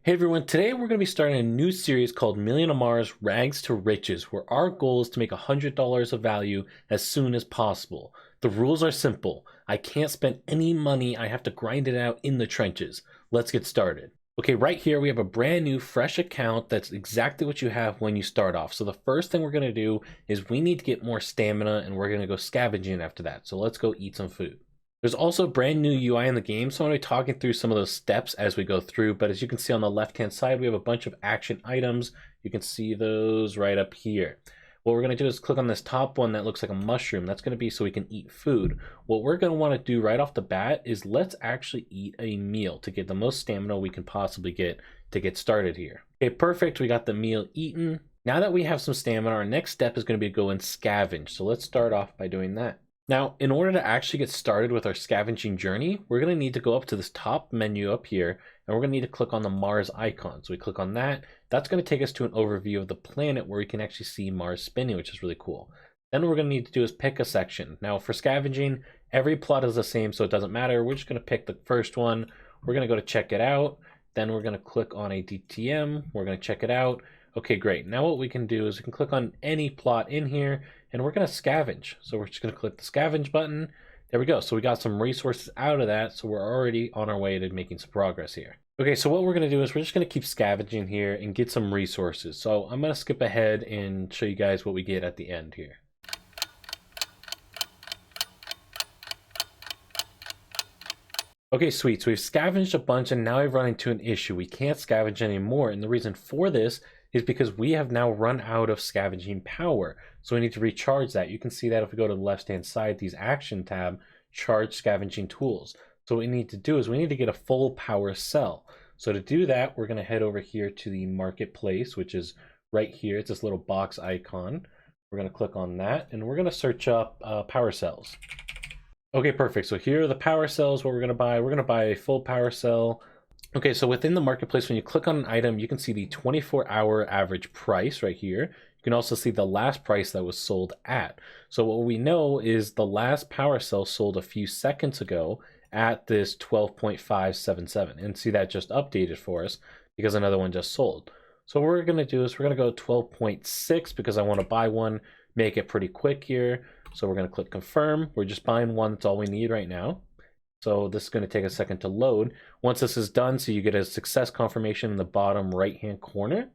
Hey everyone, today we're going to be starting a new series called MillionOnMars Rags to Riches, where our goal is to make $100 of value as soon as possible. The rules are simple. I can't spend any money, I have to grind it out in the trenches. Let's get started. Okay, right here we have a brand new fresh account that's exactly what you have when you start off. So the first thing we're going to do is we need to get more stamina and we're going to go scavenging after that. So let's go eat some food. There's also a brand new UI in the game, so I'm going to be talking through some of those steps as we go through, but as you can see on the left-hand side, we have a bunch of action items. You can see those right up here. What we're going to do is click on this top one that looks like a mushroom. That's going to be so we can eat food. What we're going to want to do right off the bat is let's actually eat a meal to get the most stamina we can possibly get to get started here. Okay, perfect. We got the meal eaten. Now that we have some stamina, our next step is going to be to go and scavenge. So let's start off by doing that. Now, in order to actually get started with our scavenging journey, we're going to need to go up to this top menu up here, and we're going to need to click on the Mars icon. So we click on that. That's going to take us to an overview of the planet where we can actually see Mars spinning, which is really cool. Then what we're going to need to do is pick a section. Now, for scavenging, every plot is the same, so it doesn't matter. We're just going to pick the first one. We're going to go to check it out. Then we're going to click on a DTM. We're going to check it out. Okay, great. Now what we can do is we can click on any plot in here and we're going to scavenge. So we're just going to click the scavenge button. There we go. So we got some resources out of that. So we're already on our way to making some progress here. Okay, so what we're going to do is we're just going to keep scavenging here and get some resources. So I'm going to skip ahead and show you guys what we get at the end here. Okay, sweet. So we've scavenged a bunch and now we've run into an issue. We can't scavenge anymore. And the reason for this is because we have now run out of scavenging power. So we need to recharge that. You can see that if we go to the left-hand side, these action tab, charge scavenging tools. So what we need to do is we need to get a full power cell. So to do that, we're going to head over here to the marketplace, which is right here. It's this little box icon. We're going to click on that and we're going to search up power cells. Okay, perfect. So here are the power cells, what we're going to buy. We're going to buy a full power cell. Okay, so within the marketplace, when you click on an item, you can see the 24-hour average price right here. You can also see the last price that was sold at. So what we know is the last power cell sold a few seconds ago at this 12.577. And see that just updated for us because another one just sold. So what we're going to do is we're going to go 12.6 because I want to buy one, make it pretty quick here. So we're going to click confirm. We're just buying one. That's all we need right now. So this is going to take a second to load. Once this is done, so you get a success confirmation in the bottom right-hand corner.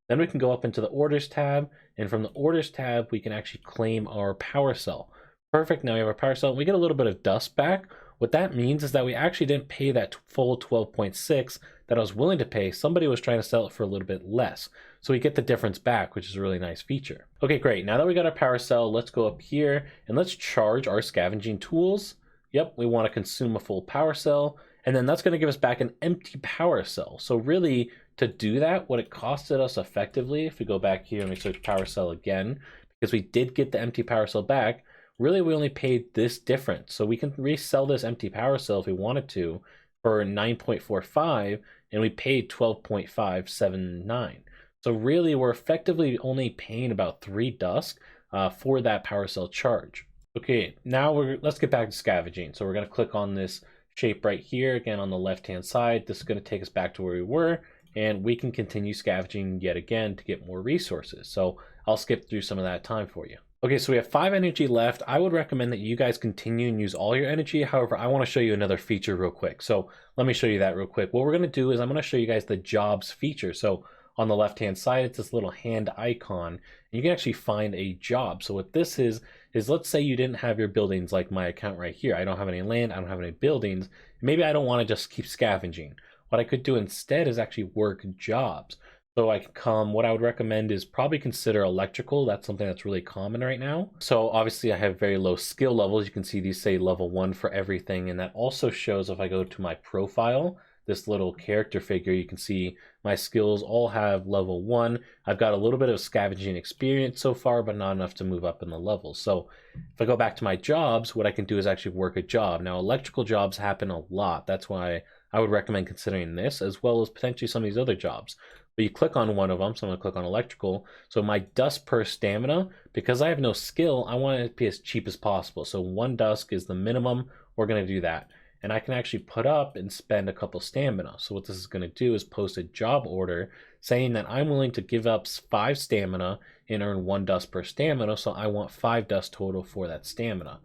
Then we can go up into the orders tab. And from the orders tab, we can actually claim our power cell. Perfect. Now we have our power cell. We get a little bit of dust back. What that means is that we actually didn't pay that full 12.6 that I was willing to pay. Somebody was trying to sell it for a little bit less. So we get the difference back, which is a really nice feature. Okay, great. Now that we got our power cell, let's go up here and let's charge our scavenging tools. Yep, we want to consume a full power cell, and then that's going to give us back an empty power cell. So really, to do that, what it costed us effectively, if we go back here and we search power cell again, because we did get the empty power cell back, really we only paid this difference. So we can resell this empty power cell if we wanted to for 9.45, and we paid 12.579. So really, we're effectively only paying about 3 Dusk for that power cell charge. Okay, now let's get back to scavenging. So we're going to click on this shape right here, again on the left-hand side. This is going to take us back to where we were, and we can continue scavenging yet again to get more resources. So I'll skip through some of that time for you. Okay, so we have 5 energy left. I would recommend that you guys continue and use all your energy. However, I want to show you another feature real quick. So let me show you that real quick. What we're going to do is I'm going to show you guys the jobs feature. So on the left-hand side, it's this little hand icon, and you can actually find a job. So what this is let's say you didn't have your buildings like my account right here. I don't have any land, I don't have any buildings. Maybe I don't want to just keep scavenging. What I could do instead is actually work jobs. So I can come, what I would recommend is probably consider electrical. That's something that's really common right now. So obviously I have very low skill levels. You can see these say level 1 for everything. And that also shows if I go to my profile, this little character figure, you can see my skills all have level 1. I've got a little bit of scavenging experience so far, but not enough to move up in the levels. So if I go back to my jobs, what I can do is actually work a job. Now, electrical jobs happen a lot. That's why I would recommend considering this, as well as potentially some of these other jobs. But you click on one of them, so I'm going to click on electrical. So my dust per stamina, because I have no skill, I want it to be as cheap as possible. So 1 dusk is the minimum. We're going to do that. and I can actually put up and spend a couple stamina. So what this is going to do is post a job order saying that I'm willing to give up 5 stamina and earn 1 dust per stamina, so I want 5 dust total for that stamina.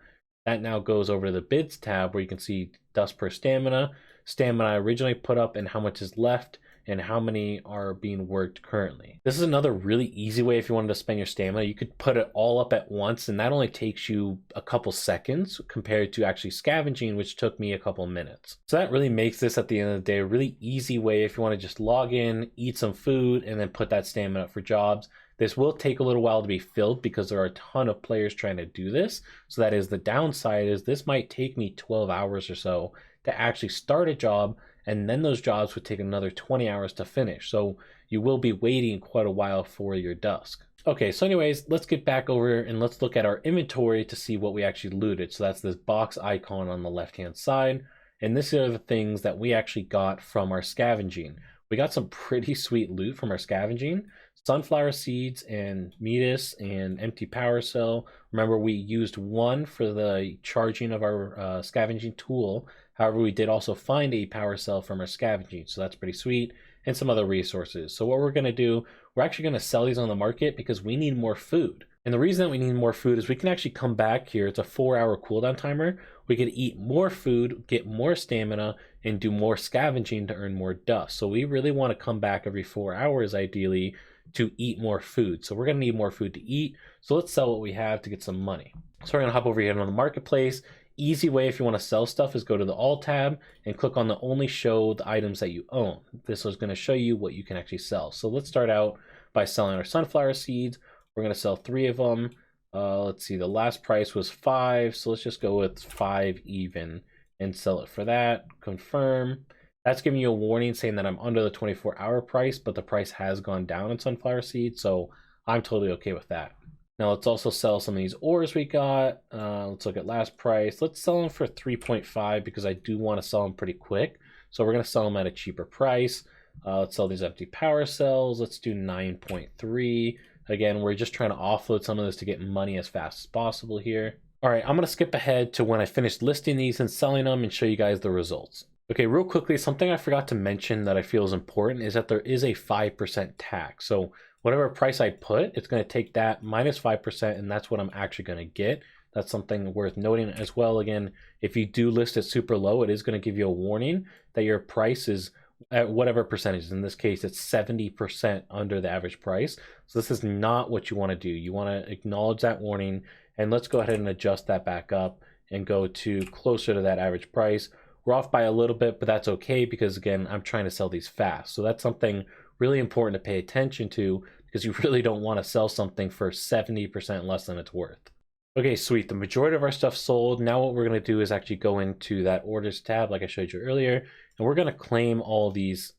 That now goes over to the bids tab where you can see dust per stamina, stamina I originally put up, and how much is left, and how many are being worked currently. This is another really easy way if you wanted to spend your stamina. You could put it all up at once, and that only takes you a couple seconds compared to actually scavenging, which took me a couple minutes. So that really makes this, at the end of the day, a really easy way if you want to just log in, eat some food, and then put that stamina up for jobs. This will take a little while to be filled because there are a ton of players trying to do this. So that is the downside, is this might take me 12 hours or so to actually start a job, and then those jobs would take another 20 hours to finish. So you will be waiting quite a while for your Dusk. Okay, so anyways, let's get back over and let's look at our inventory to see what we actually looted. So that's this box icon on the left-hand side. And this are the things that we actually got from our scavenging. We got some pretty sweet loot from our scavenging. Sunflower seeds and metis and empty power cell. Remember, we used 1 for the charging of our scavenging tool. However, we did also find a power cell from our scavenging, so that's pretty sweet, and some other resources. So what we're going to do, we're actually going to sell these on the market because we need more food. And the reason that we need more food is we can actually come back here. It's a 4-hour cooldown timer. We could eat more food, get more stamina, and do more scavenging to earn more dust. So we really want to come back every 4 hours, ideally, to eat more food. So we're going to need more food to eat. So let's sell what we have to get some money. So we're going to hop over here on the marketplace. Easy way if you want to sell stuff is go to the All tab and click on the only show the items that you own. This is going to show you what you can actually sell. So let's start out by selling our sunflower seeds. We're going to sell 3 of them. Let's see, the last price was 5. So let's just go with 5 even and sell it for that. Confirm. That's giving you a warning saying that I'm under the 24-hour price, but the price has gone down in sunflower seeds, so I'm totally okay with that. Now let's also sell some of these ores we got. Let's look at last price. Let's sell them for 3.5 because I do want to sell them pretty quick. So we're going to sell them at a cheaper price. Let's sell these empty power cells. Let's do 9.3. Again, we're just trying to offload some of this to get money as fast as possible here. All right, I'm going to skip ahead to when I finished listing these and selling them and show you guys the results. Okay, real quickly, something I forgot to mention that I feel is important is that there is a 5% tax. So whatever price I put, it's going to take that minus 5%, and that's what I'm actually going to get. That's something worth noting as well. Again, if you do list it super low, it is going to give you a warning that your price is at whatever percentage. In this case, it's 70% under the average price. So this is not what you want to do. You want to acknowledge that warning, and let's go ahead and adjust that back up and go to closer to that average price. We're off by a little bit, but that's okay because, again, I'm trying to sell these fast. So that's something really important to pay attention to because you really don't want to sell something for 70% less than it's worth. Okay, sweet. The majority of our stuff sold. Now what we're going to do is actually go into that orders tab like I showed you earlier, and we're going to claim all these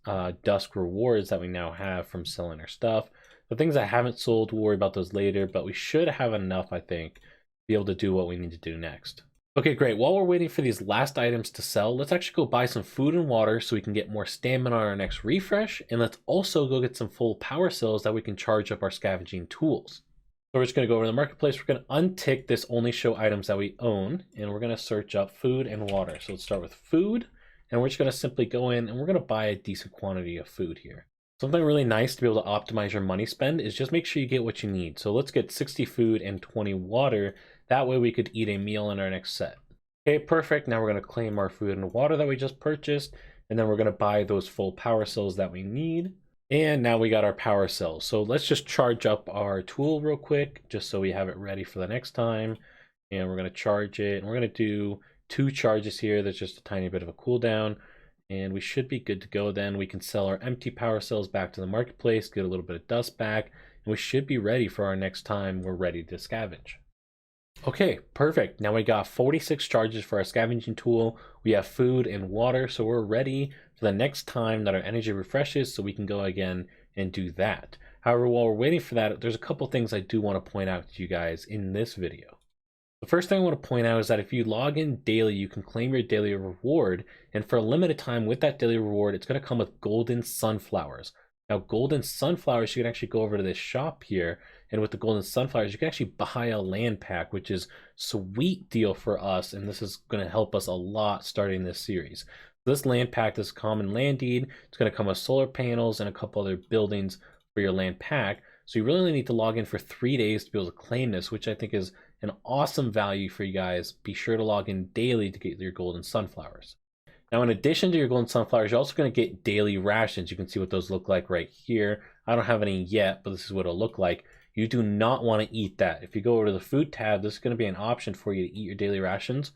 Dusk rewards that we now have from selling our stuff. The things I haven't sold, we'll worry about those later, but we should have enough, I think, to be able to do what we need to do next. Okay, great. While we're waiting for these last items to sell, let's actually go buy some food and water so we can get more stamina on our next refresh. And let's also go get some full power cells that we can charge up our scavenging tools. So we're just going to go over to the marketplace. We're going to untick this only show items that we own, and we're going to search up food and water. So let's start with food, and we're just going to simply go in and we're going to buy a decent quantity of food here. Something really nice to be able to optimize your money spend is just make sure you get what you need. So let's get 60 food and 20 water. That way we could eat a meal in our next set. Okay, perfect. Now we're going to claim our food and water that we just purchased, and then we're going to buy those full power cells that we need. And now we got our power cells. So let's just charge up our tool real quick, just so we have it ready for the next time. And we're going to charge it, and we're going to do 2 charges here. There's just a tiny bit of a cooldown, and we should be good to go. Then we can sell our empty power cells back to the marketplace, get a little bit of dust back, and we should be ready for our next time we're ready to scavenge. Okay, perfect. Now we got 46 charges for our scavenging tool. We have food and water, so we're ready for the next time that our energy refreshes so we can go again and do that. However, while we're waiting for that, there's a couple things I do want to point out to you guys in this video. The first thing I want to point out is that if you log in daily, you can claim your daily reward, and for a limited time with that daily reward, it's going to come with golden sunflowers. Now, golden sunflowers, you can actually go over to this shop here, and with the golden sunflowers, you can actually buy a land pack, which is sweet deal for us, and this is going to help us a lot starting this series. This land pack, this common land deed, it's going to come with solar panels and a couple other buildings for your land pack. So you really only need to log in for 3 days to be able to claim this, which I think is an awesome value for you guys. Be sure to log in daily to get your golden sunflowers. Now, in addition to your golden sunflowers, you're also going to get daily rations. You can see what those look like right here. I don't have any yet, but this is what it'll look like. You do not want to eat that. If you go over to the food tab, this is going to be an option for you to eat your daily rations.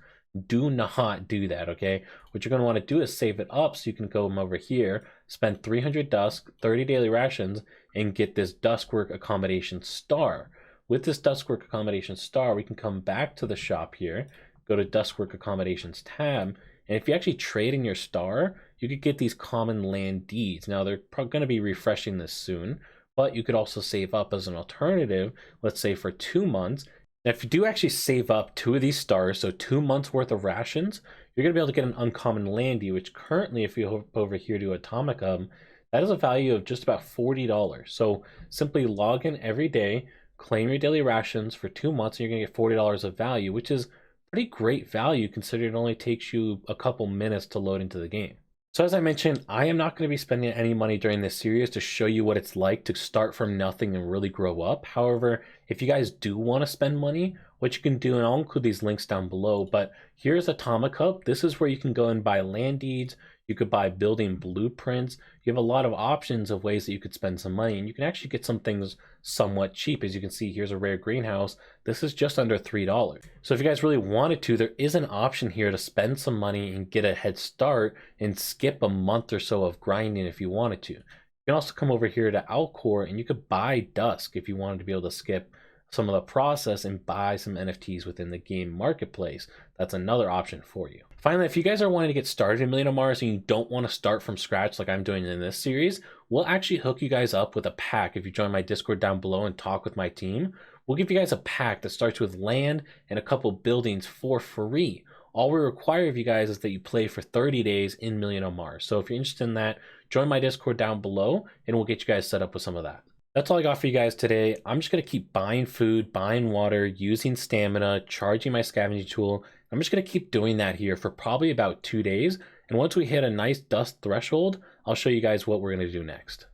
Do not do that, okay? What you're going to want to do is save it up so you can go over here, spend 300 Dusk, 30 daily rations, and get this Duskwork Accommodation Star. With this Duskwork Accommodation Star, we can come back to the shop here, go to Duskwork Accommodations tab, and if you actually trade in your star, you could get these common land deeds. Now, they're going to be refreshing this soon, but you could also save up as an alternative, let's say for 2 months. Now, if you do actually save up 2 of these stars, so 2 months worth of rations, you're going to be able to get an uncommon land deed, which currently, if you hop over here to Atomic Hub, that is a value of just about $40. So simply log in every day, claim your daily rations for 2 months, and you're going to get $40 of value, which is pretty great value considering it only takes you a couple minutes to load into the game. So as I mentioned, I am not going to be spending any money during this series to show you what it's like to start from nothing and really grow up. However, if you guys do want to spend money, what you can do, and I'll include these links down below, but here's Atomic Hub. This is where you can go and buy land deeds. You could buy building blueprints. You have a lot of options of ways that you could spend some money, and you can actually get some things somewhat cheap. As you can see, here's a rare greenhouse. This is just under $3. So if you guys really wanted to, there is an option here to spend some money and get a head start and skip a month or so of grinding if you wanted to. You can also come over here to Alcor and you could buy Dusk if you wanted to be able to skip some of the process and buy some NFTs within the game marketplace. That's another option for you. Finally, if you guys are wanting to get started in MillionOnMars and you don't want to start from scratch like I'm doing in this series, we'll actually hook you guys up with a pack. If you join my Discord down below and talk with my team, we'll give you guys a pack that starts with land and a couple buildings for free. All we require of you guys is that you play for 30 days in MillionOnMars. So if you're interested in that, join my Discord down below and we'll get you guys set up with some of that. That's all I got for you guys today. I'm just going to keep buying food, buying water, using stamina, charging my scavenging tool. I'm just going to keep doing that here for probably about 2 days. And once we hit a nice dust threshold, I'll show you guys what we're going to do next.